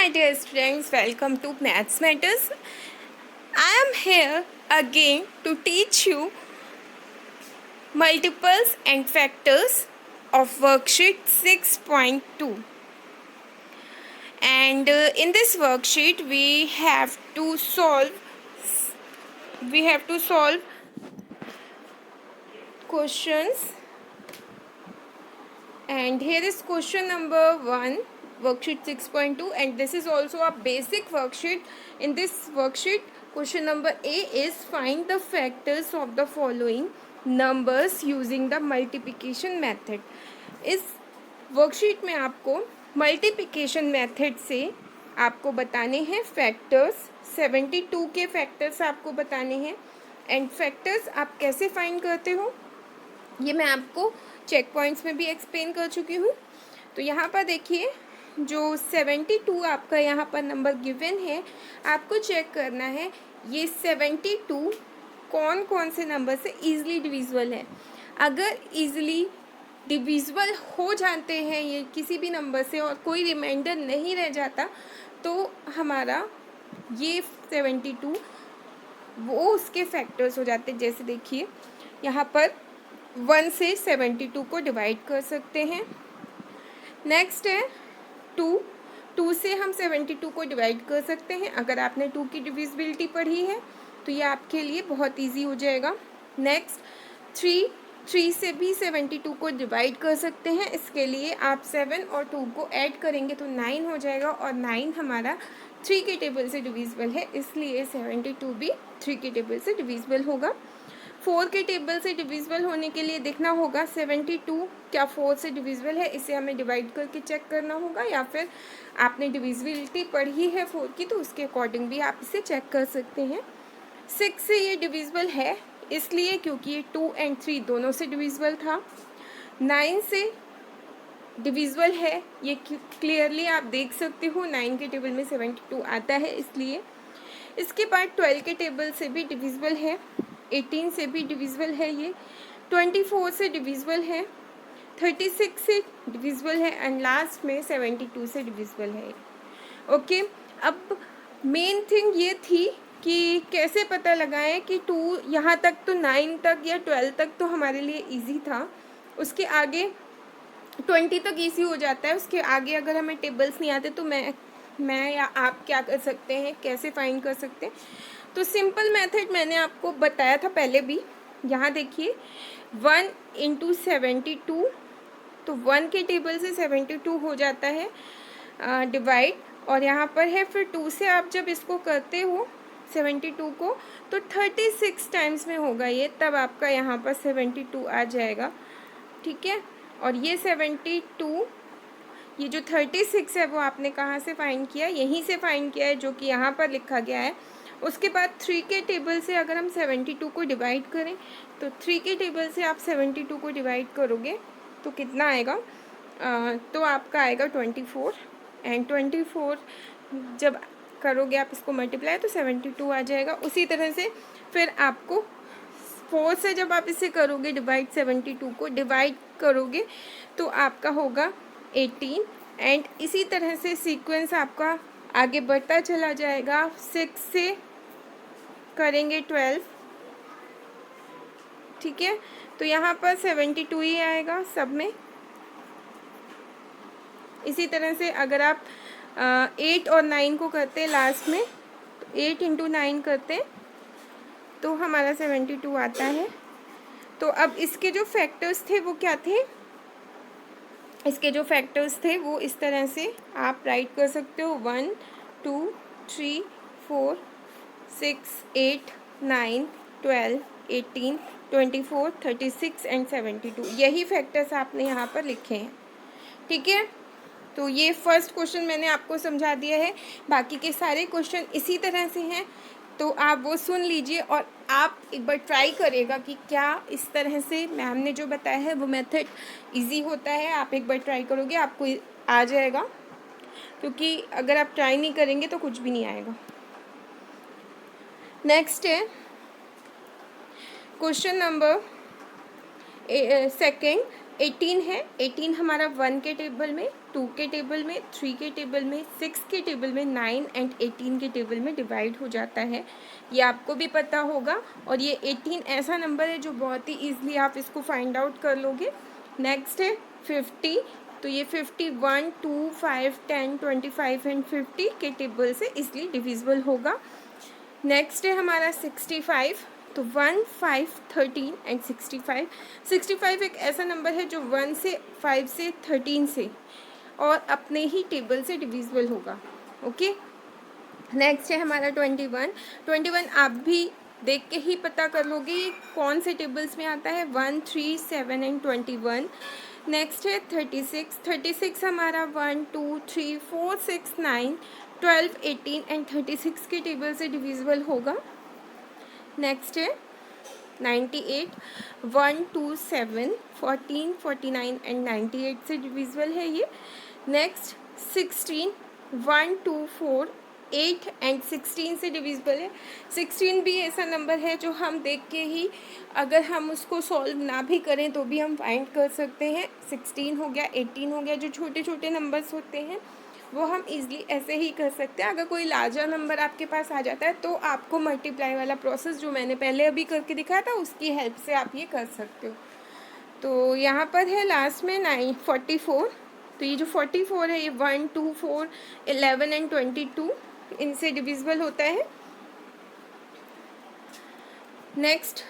my dear students, welcome to Maths Matters. I am here again to teach you multiples and factors of worksheet 6.2. And in this worksheet we have to solve questions, and here is question number 1, worksheet 6.2, and this is also a basic worksheet. In this worksheet, question number A is find the factors of the following numbers using the multiplication method. इस worksheet में आपको multiplication method से आपको बताने हैं factors, 72 के factors आपको बताने हैं। एंड फैक्टर्स आप कैसे फाइंड करते हो ये मैं आपको चेक पॉइंट्स में भी एक्सप्लेन कर चुकी हूँ। तो यहाँ पर देखिए, जो 72 आपका यहाँ पर नंबर गिवन है, आपको चेक करना है ये 72 कौन कौन से नंबर से ईजिली डिविजिबल है। अगर ईजिली डिविजिबल हो जाते हैं ये किसी भी नंबर से और कोई रिमाइंडर नहीं रह जाता, तो हमारा ये 72 वो उसके फैक्टर्स हो जाते हैं। जैसे देखिए यहाँ पर 1 से 72 को डिवाइड कर सकते हैं। नेक्स्ट है 2 से हम 72 को डिवाइड कर सकते हैं। अगर आपने 2 की डिविजिबिलिटी पढ़ी है तो ये आपके लिए बहुत इजी हो जाएगा। नेक्स्ट 3 से भी 72 को डिवाइड कर सकते हैं। इसके लिए आप 7 और 2 को ऐड करेंगे तो 9 हो जाएगा, और 9 हमारा 3 के टेबल से डिविजिबल है, इसलिए 72 भी 3 के टेबल से डिविजिबल होगा। 4 के टेबल से डिविजिबल होने के लिए देखना होगा 72 क्या 4 से डिविजिबल है, इसे हमें डिवाइड करके चेक करना होगा, या फिर आपने डिविजिबिलिटी पढ़ी है 4 की तो उसके अकॉर्डिंग भी आप इसे चेक कर सकते हैं। 6 से ये डिविजिबल है इसलिए क्योंकि ये 2 और 3 दोनों से डिविजिबल था। 9 से डिविजिबल है, ये क्लियरली आप देख सकते हो, 9 के टेबल में 72 आता है इसलिए। इसके बाद 12 के टेबल से भी डिविजिबल है, 18 से भी डिविजिबल है, ये 24 से डिविजिबल है, 36 से डिविजिबल है, एंड लास्ट में 72 से डिविजिबल है। ओके, अब मेन थिंग ये थी कि कैसे पता लगाएं कि 2 यहाँ तक तो 9 तक या 12 तक तो हमारे लिए इजी था, उसके आगे 20 तक इजी हो जाता है, उसके आगे अगर हमें टेबल्स नहीं आते तो मैं या आप क्या कर सकते हैं, कैसे फाइंड कर सकते हैं। तो सिंपल मेथड मैंने आपको बताया था पहले भी। यहाँ देखिए 1 × 72, तो 1 के टेबल से 72 हो जाता है डिवाइड, और यहाँ पर है फिर 2 से आप जब इसको करते हो 72 को तो 36 टाइम्स में होगा ये, तब आपका यहाँ पर 72 आ जाएगा। ठीक है, और ये 72, ये जो 36 है वो आपने कहाँ से फाइंड किया, यहीं से फाइंड किया है जो कि यहाँ पर लिखा गया है। उसके बाद 3 के टेबल से अगर हम 72 को डिवाइड करें तो 3 के टेबल से आप 72 को डिवाइड करोगे तो कितना आएगा, तो आपका आएगा 24, एंड 24 जब करोगे आप इसको मल्टीप्लाई तो 72 आ जाएगा। उसी तरह से फिर आपको 4 से जब आप इसे करोगे डिवाइड, 72 को डिवाइड करोगे तो आपका होगा 18, एंड इसी तरह से सीक्वेंस आपका आगे बढ़ता चला जाएगा। 6 से करेंगे 12, ठीक है, तो यहाँ पर 72 ही आएगा सब में। इसी तरह से अगर आप 8 और 9 को करते हैं लास्ट में, तो 8 × 9 करते तो हमारा 72 आता है। तो अब इसके जो फैक्टर्स थे वो क्या थे, इसके जो फैक्टर्स थे वो इस तरह से आप राइट कर सकते हो, 1 2 3 4 6 8 9 12 18 24 36 एंड 72, यही फैक्टर्स आपने यहाँ पर लिखे हैं। ठीक है, तो ये फर्स्ट क्वेश्चन मैंने आपको समझा दिया है, बाकी के सारे क्वेश्चन इसी तरह से हैं, तो आप वो सुन लीजिए और आप एक बार ट्राई करिएगा कि क्या इस तरह से मैम ने जो बताया है वो मेथड इजी होता है। आप एक बार ट्राई करोगे आपको आ जाएगा, क्योंकि अगर आप ट्राई नहीं करेंगे तो कुछ भी नहीं आएगा। नेक्स्ट है क्वेश्चन नंबर सेकेंड, 18 है, 18 हमारा 1 के टेबल में, 2 के टेबल में, 3 के टेबल में, 6 के टेबल में, 9 एंड 18 के टेबल में डिवाइड हो जाता है। ये आपको भी पता होगा। और ये 18 ऐसा नंबर है जो बहुत ही ईजिली आप इसको फाइंड आउट कर लोगे। नेक्स्ट है 50, तो ये 50 1 2 5 10 25 एंड 50 के टेबल से ईजिली डिविजिबल होगा। नेक्स्ट है हमारा 65, तो 1 5 13 एंड 65। 65 एक ऐसा नंबर है जो 1 से 5 से 13 से और अपने ही टेबल से डिविजिबल होगा। ओके, नेक्स्ट है हमारा 21। 21 आप भी देख के ही पता कर लोगे कौन से टेबल्स में आता है, 1 3 7 एंड 21। नेक्स्ट है 36। 36 हमारा 1 2 3 4 6 9 12 18 एंड 36 के टेबल से डिविजिबल होगा। नेक्स्ट है 98, 1 2 7 14 49 एंड 98 से डिविजिबल है ये। नेक्स्ट 16, 1 2 4 8 एंड 16 से डिविजिबल है। 16 भी ऐसा नंबर है जो हम देख के ही अगर हम उसको सॉल्व ना भी करें तो भी हम फाइंड कर सकते हैं। 16 हो गया, 18 हो गया, जो छोटे छोटे नंबर्स होते हैं वो हम इजीली ऐसे ही कर सकते हैं। अगर कोई लार्जर नंबर आपके पास आ जाता है तो आपको मल्टीप्लाई वाला प्रोसेस जो मैंने पहले अभी करके दिखाया था उसकी हेल्प से आप ये कर सकते हो। तो यहाँ पर है लास्ट में 44, तो ये जो 44 है ये 1 2 4 11 एंड 22 इनसे डिविजिबल होता है। Next,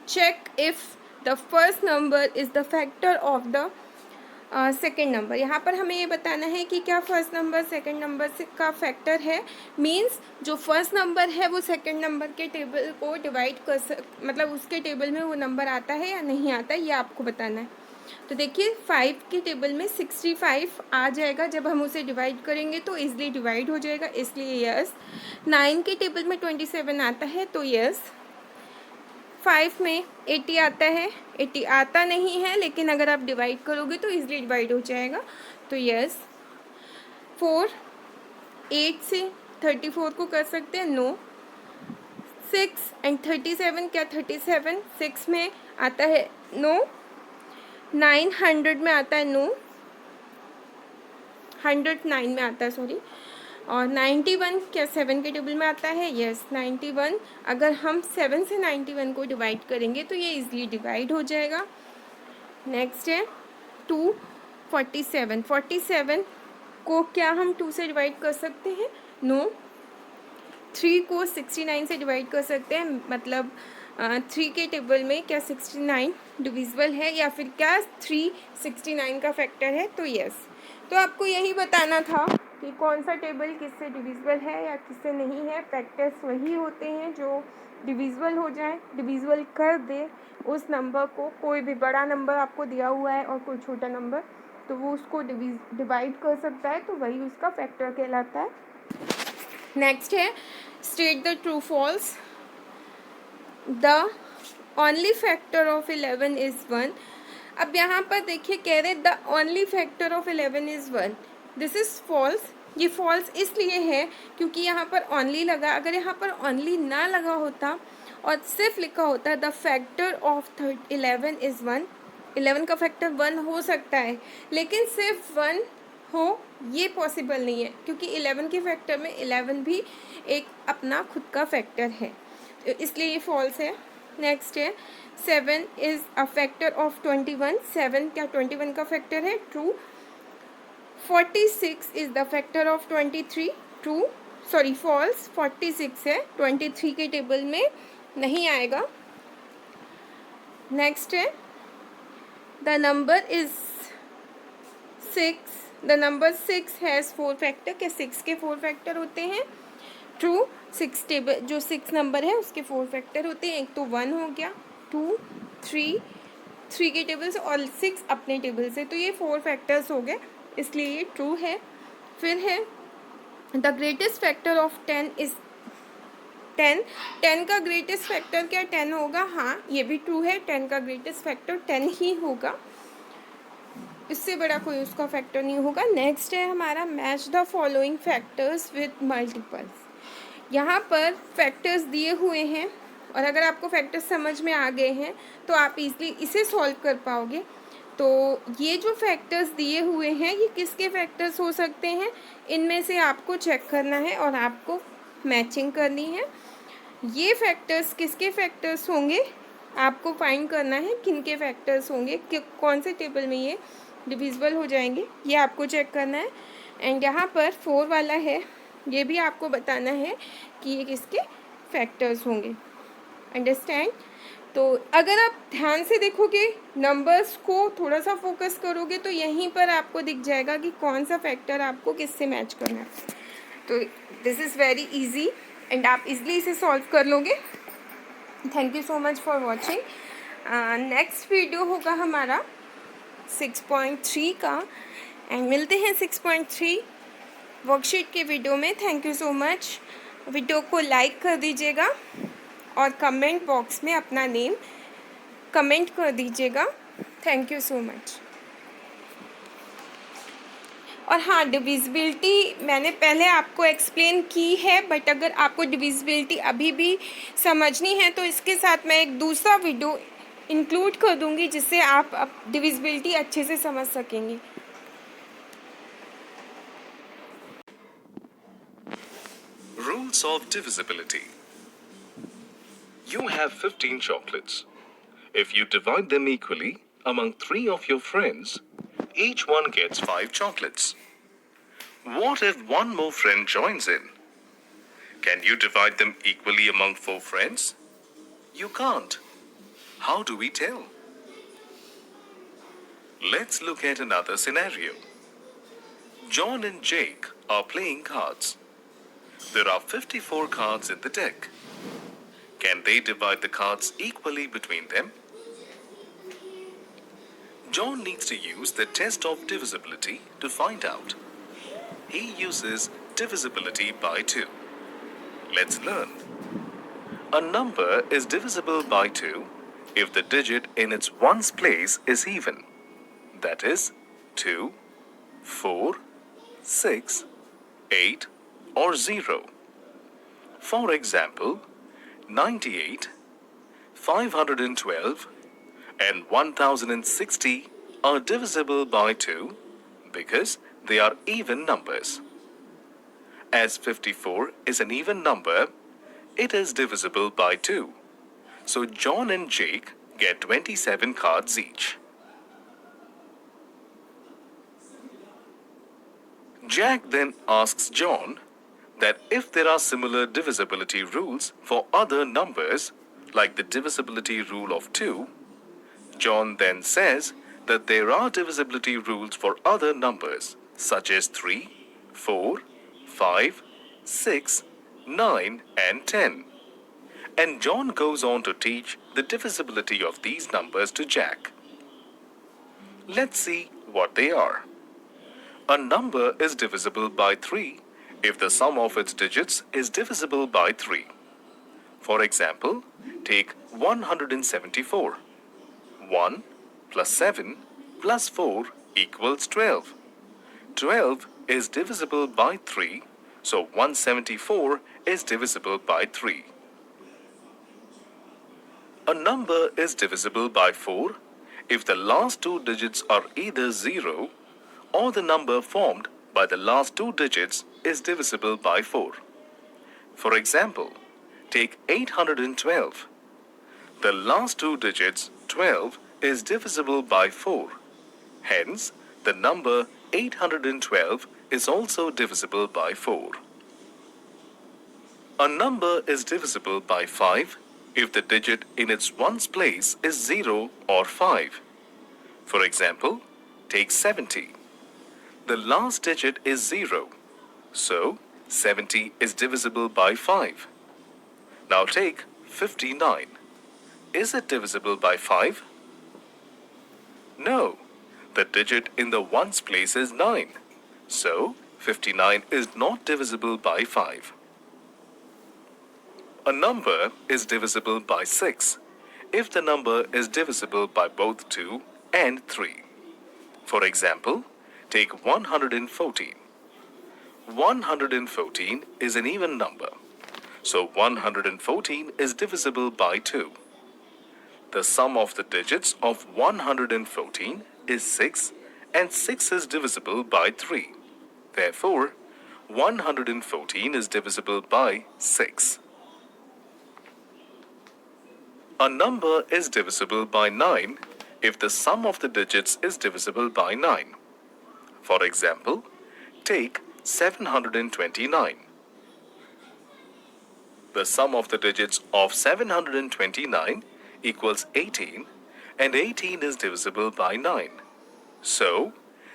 check if the first number is the factor of the second number. यहाँ पर हमें ये बताना है कि क्या फर्स्ट नंबर सेकेंड नंबर से का फैक्टर है। मींस जो फर्स्ट नंबर है वो सेकेंड नंबर के टेबल को डिवाइड कर मतलब उसके टेबल में वो नंबर आता है या नहीं आता है, ये आपको बताना है। तो देखिए 5 के टेबल में 65 आ जाएगा, जब हम उसे डिवाइड करेंगे तो ईजिली डिवाइड हो जाएगा, इसलिए यस। 9 के टेबल में 27 आता है तो यस। 5 में 80 आता है, 80 आता नहीं है लेकिन अगर आप डिवाइड करोगे तो ईजिली डिवाइड हो जाएगा, तो यस। 4 8 से 34 को कर सकते हैं, नो। 6 एंड 37, क्या 37 6 में आता है, नो। 900 में आता है, नो। 109 में आता है, सॉरी। और 91 क्या 7 के टेबल में आता है, यस। 91 अगर हम 7 से 91 को डिवाइड करेंगे तो ये इजीली डिवाइड हो जाएगा। नेक्स्ट है 247। 47 को क्या हम 2 से डिवाइड कर सकते हैं, नो। 3 को 69 से डिवाइड कर सकते हैं, मतलब 3 के टेबल में क्या 69 डिविजिबल है या फिर क्या 3 69 का फैक्टर है, तो यस। तो आपको यही बताना था कि कौन सा टेबल किससे डिविजिबल है या किससे नहीं है। फैक्टर्स वही होते हैं जो डिविजिबल हो जाए, डिविजिबल कर दे उस नंबर को। कोई भी बड़ा नंबर आपको दिया हुआ है और कोई छोटा नंबर, तो वो उसको डिवाइड कर सकता है, तो वही उसका फैक्टर कहलाता है। नेक्स्ट है state the true false. The only factor of 11 is 1। अब यहाँ पर देखिए कह रहे the only factor of 11 is 1, this is false. ये फॉल्स इसलिए है क्योंकि यहाँ पर ओनली लगा। अगर यहाँ पर ओनली ना लगा होता और सिर्फ लिखा होता द फैक्टर ऑफ 11 इज़ 1, 11 का फैक्टर 1 हो सकता है लेकिन सिर्फ 1 हो ये पॉसिबल नहीं है, क्योंकि 11 के फैक्टर में 11 भी एक अपना खुद का फैक्टर है, तो इसलिए ये फॉल्स है। नेक्स्ट है 7 इज़ अ फैक्टर ऑफ 21। 7 क्या 21 का फैक्टर है, true. 46 is the factor of 23, true, sorry false. 46 है, 23 के टेबल में नहीं आएगा। नेक्स्ट है the number is 6, the number 6 has 4 factor. क्या 6 के 4 फैक्टर होते हैं, ट्रू। 6 टेबल जो 6 नंबर है उसके 4 फैक्टर होते हैं, एक तो 1 हो गया, 2 3 3 के टेबल से और 6 अपने टेबल से, तो ये 4 फैक्टर्स हो गए, इसलिए ये ट्रू है। फिर है the greatest factor of 10 is 10। 10 का ग्रेटेस्ट फैक्टर क्या 10 होगा, हाँ ये भी ट्रू है, 10 का ग्रेटेस्ट फैक्टर 10 ही होगा, इससे बड़ा कोई उसका फैक्टर नहीं होगा। नेक्स्ट है हमारा match the following factors with multiples. यहाँ पर फैक्टर्स दिए हुए हैं और अगर आपको फैक्टर्स समझ में आ गए हैं तो आप इजीली इसे सॉल्व कर पाओगे। तो ये जो फैक्टर्स दिए हुए हैं ये किसके फैक्टर्स हो सकते हैं, इनमें से आपको चेक करना है और आपको मैचिंग करनी है। ये फैक्टर्स किसके फैक्टर्स होंगे, आपको फाइंड करना है किन के फैक्टर्स होंगे, कि कौन से टेबल में ये डिविजिबल हो जाएंगे, ये आपको चेक करना है। एंड यहाँ पर 4 वाला है, ये भी आपको बताना है कि ये किसके फैक्टर्स होंगे। अंडरस्टैंड। तो अगर आप ध्यान से देखोगे, नंबर्स को थोड़ा सा फोकस करोगे तो यहीं पर आपको दिख जाएगा कि कौन सा फैक्टर आपको किससे मैच करना है। तो this is very easy and आप इजली इसे सॉल्व कर लोगे। Thank you so much for watching. Next video होगा हमारा 6.3 का, एंड मिलते हैं 6.3 वर्कशीट के वीडियो में। Thank you so much. Video को लाइक कर दीजिएगा और कमेंट बॉक्स में अपना नेम कमेंट कर दीजिएगा। Thank you so much. और हाँ, डिविजिबिलिटी मैंने पहले आपको एक्सप्लेन की है, बट अगर आपको डिविजिबिलिटी अभी भी समझनी है तो इसके साथ मैं एक दूसरा वीडियो इंक्लूड कर दूंगी जिससे आप डिविजिबिलिटी अच्छे से समझ सकेंगे। Rules of divisibility. You have 15 chocolates. If you divide them equally among 3 of your friends, each one gets 5 chocolates. What if one more friend joins in? Can you divide them equally among 4 friends? You can't. How do we tell? Let's look at another scenario. John and Jake are playing cards. There are 54 cards in the deck. Can they divide the cards equally between them? John needs to use the test of divisibility to find out. He uses divisibility by 2. Let's learn. A number is divisible by 2 if the digit in its ones place is even. That is 2, 4, 6, 8 or 0. For example, 98, 512 and 1060 are divisible by 2 because they are even numbers. As 54 is an even number, it is divisible by 2. So John and Jake get 27 cards each. Jack then asks John that if there are similar divisibility rules for other numbers, like the divisibility rule of 2, John then says that there are divisibility rules for other numbers, such as 3, 4, 5, 6, 9, and 10. And John goes on to teach the divisibility of these numbers to Jack. Let's see what they are. A number is divisible by 3 if the sum of its digits is divisible by 3. For example, take 174. 1 plus 7 plus 4 equals 12. 12 is divisible by 3, so 174 is divisible by 3. A number is divisible by 4 if the last two digits are either 0 or the number formed by the last two digits is divisible by 4. For example, take 812. The last two digits, 12, is divisible by 4. Hence, the number 812 is also divisible by 4. A number is divisible by 5 if the digit in its ones place is 0 or 5. For example, take 70. The last digit is 0, so 70 is divisible by 5. Now take 59. Is it divisible by 5? No, the digit in the ones place is 9, so 59 is not divisible by 5. A number is divisible by 6 if the number is divisible by both 2 and 3. For example, take 114. 114 is an even number, so 114 is divisible by 2. The sum of the digits of 114 is 6 and 6 is divisible by 3. Therefore, 114 is divisible by 6. A number is divisible by 9 if the sum of the digits is divisible by 9. For example, take 729. The sum of the digits of 729 equals 18 and 18 is divisible by 9. So,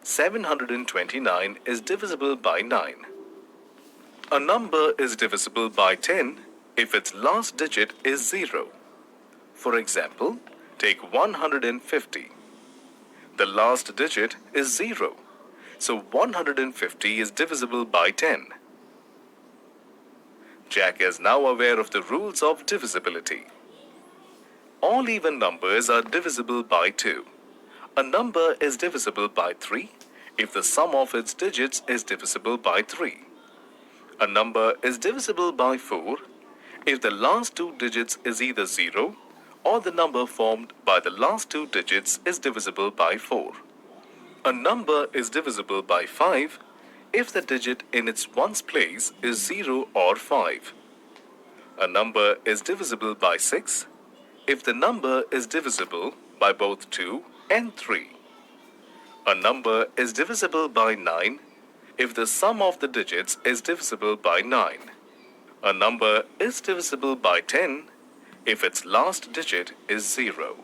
729 is divisible by 9. A number is divisible by 10 if its last digit is 0. For example, take 150. The last digit is 0, so 150 is divisible by 10. Jack is now aware of the rules of divisibility. All even numbers are divisible by 2. A number is divisible by 3 if the sum of its digits is divisible by 3. A number is divisible by 4 if the last two digits is either 0 or the number formed by the last two digits is divisible by 4. A number is divisible by 5 if the digit in its ones place is 0 or 5. A number is divisible by 6 if the number is divisible by both 2 and 3. A number is divisible by 9 if the sum of the digits is divisible by 9. A number is divisible by 10 if its last digit is 0.